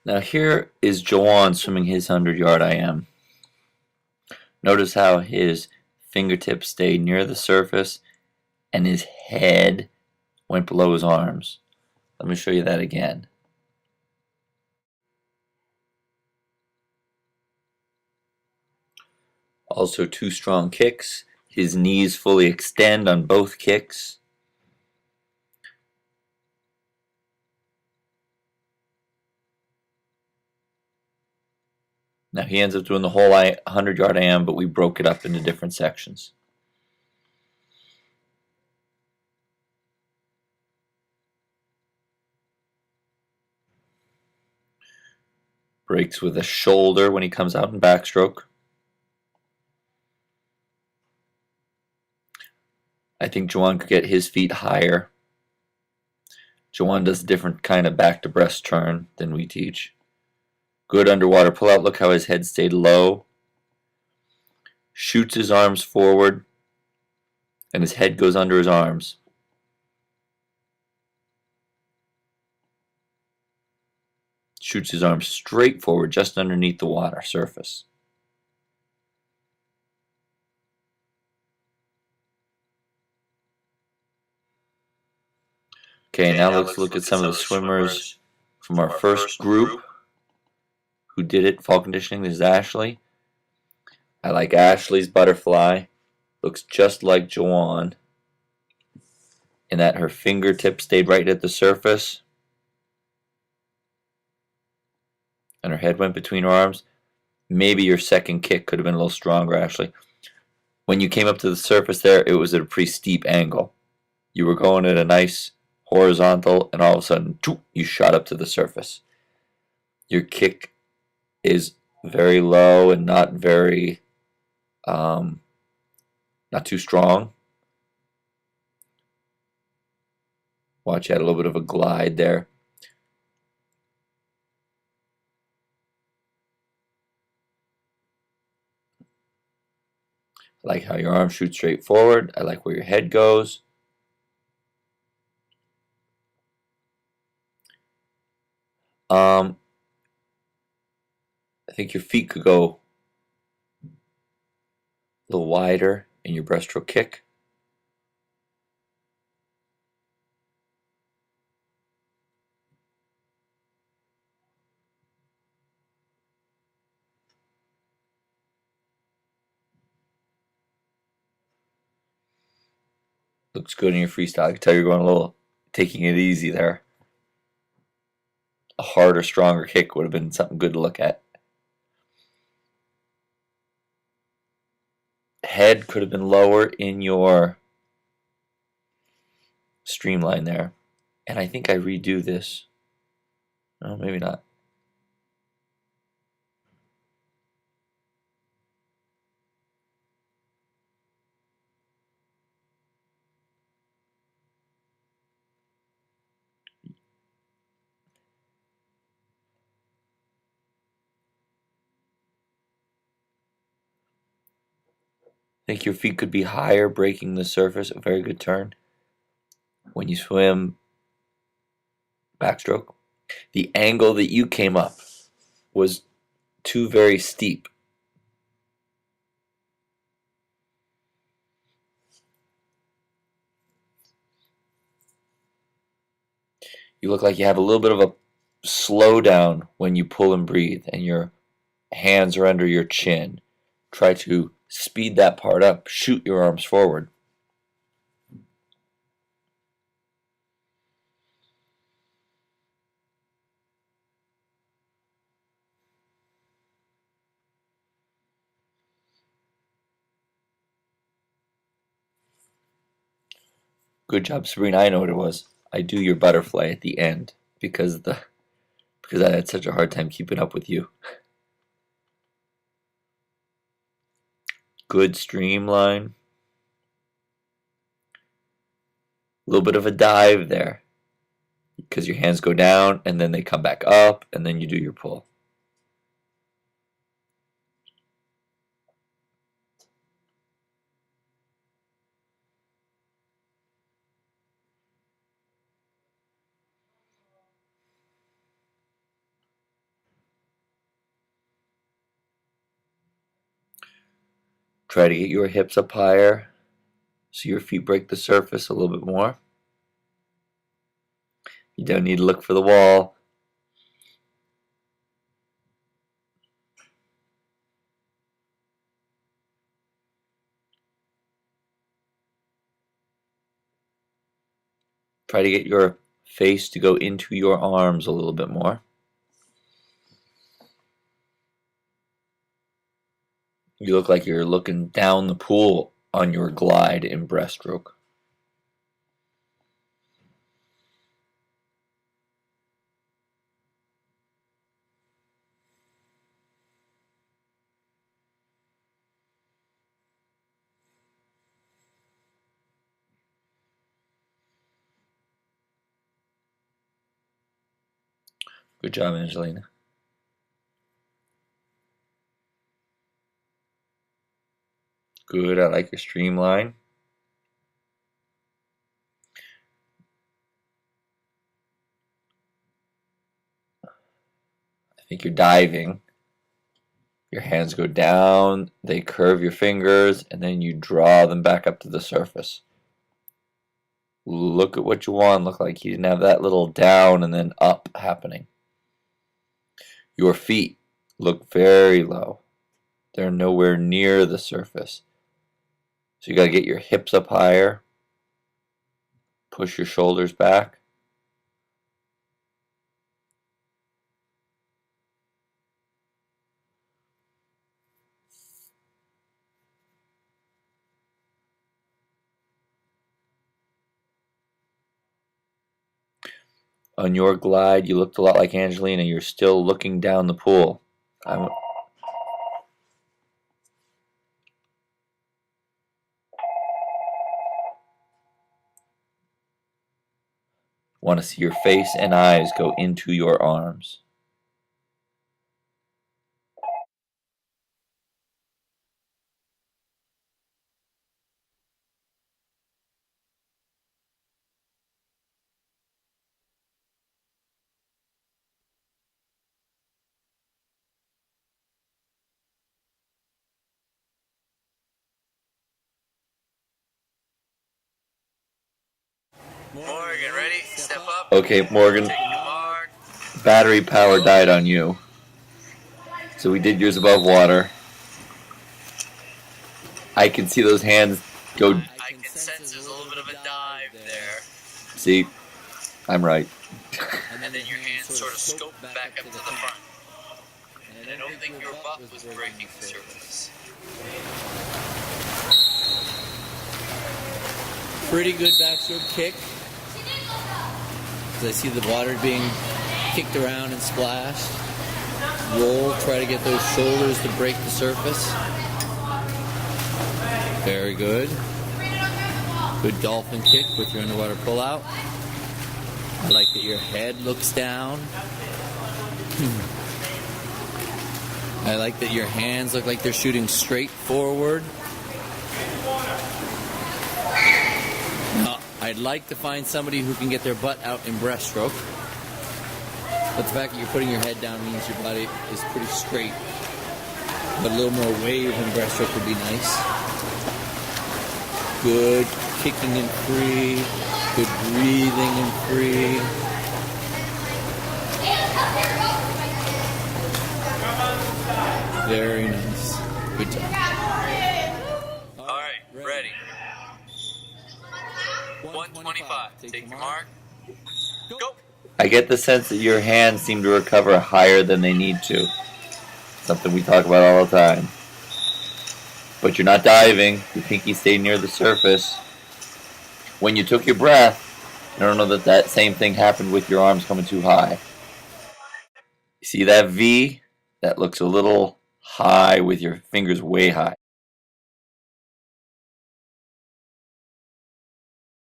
Now here is Jawan swimming his 100-yard IM. Notice how his fingertips stayed near the surface and his head went below his arms. Let me show you that again. Also, two strong kicks. His knees fully extend on both kicks. Now he ends up doing the whole 100-yard IM, but we broke it up into different sections. Breaks with a shoulder when he comes out in backstroke. I think Jawan could get his feet higher. Jawan does a different kind of back to breast turn than we teach. Good underwater pullout. Look how his head stayed low. Shoots his arms forward, and his head goes under his arms. Shoots his arms straight forward, just underneath the water surface. Okay, now let's look at some of the swimmers from our first group who did it fall conditioning. This is Ashley. I like Ashley's butterfly. Looks just like Jawan in that her fingertips stayed right at the surface and her head went between her arms. Maybe your second kick could have been a little stronger, Ashley. When you came up to the surface there, it was at a pretty steep angle. You were going at a nice horizontal, and all of a sudden, you shot up to the surface. Your kick is very low and not very, not too strong. Watch, you had a little bit of a glide there. I like how your arms shoot straight forward. I like where your head goes. I think your feet could go a little wider in your breaststroke kick. Looks good in your freestyle. I can tell you're going a little, taking it easy there. A harder, stronger kick would have been something good to look at. Head could have been lower in your streamline there. And I think I redo this. Oh, maybe not. I think your feet could be higher, breaking the surface. A very good turn. When you swim backstroke, the angle that you came up was too very steep. You look like you have a little bit of a slowdown when you pull and breathe, and your hands are under your chin. Try to speed that part up. Shoot your arms forward. Good job, Sabrina. I know what it was. I do your butterfly at the end because I had such a hard time keeping up with you. Good streamline. A little bit of a dive there because your hands go down and then they come back up and then you do your pull. Try to get your hips up higher so your feet break the surface a little bit more. You don't need to look for the wall. Try to get your face to go into your arms a little bit more. You look like you're looking down the pool on your glide in breaststroke. Good job, Angelina. Good, I like your streamline. I think you're diving. Your hands go down, they curve your fingers, and then you draw them back up to the surface. Look at what you want. Look like you didn't have that little down and then up happening. Your feet look very low. They're nowhere near the surface. So you got to get your hips up higher. Push your shoulders back. On your glide, you looked a lot like Angelina. You're still looking down the pool. I want to see your face and eyes go into your arms. Morgan, ready? Step up. Okay, Morgan. Take your mark. Battery power died on you. So we did yours above water. I can see those hands go. I can sense there's a little bit of a dive there. See, I'm right. And then your hands sort of scope back up to the front. And I don't think your butt was breaking the surface. Pretty good backstroke kick. As I see the water being kicked around and splashed. Roll, try to get those shoulders to break the surface. Very good. Good dolphin kick with your underwater pullout. I like that your head looks down. I like that your hands look like they're shooting straight forward. Now, I'd like to find somebody who can get their butt out in breaststroke. But the fact that you're putting your head down means your body is pretty straight. But a little more wave in breaststroke would be nice. Good kicking and free. Good breathing and free. Very nice. Good job. All right, ready. 125. Take your mark. Go. I get the sense that your hands seem to recover higher than they need to. Something we talk about all the time. But you're not diving. Your pinky stayed near the surface. When you took your breath, I don't know that that same thing happened with your arms coming too high. You see that V? That looks a little high with your fingers way high.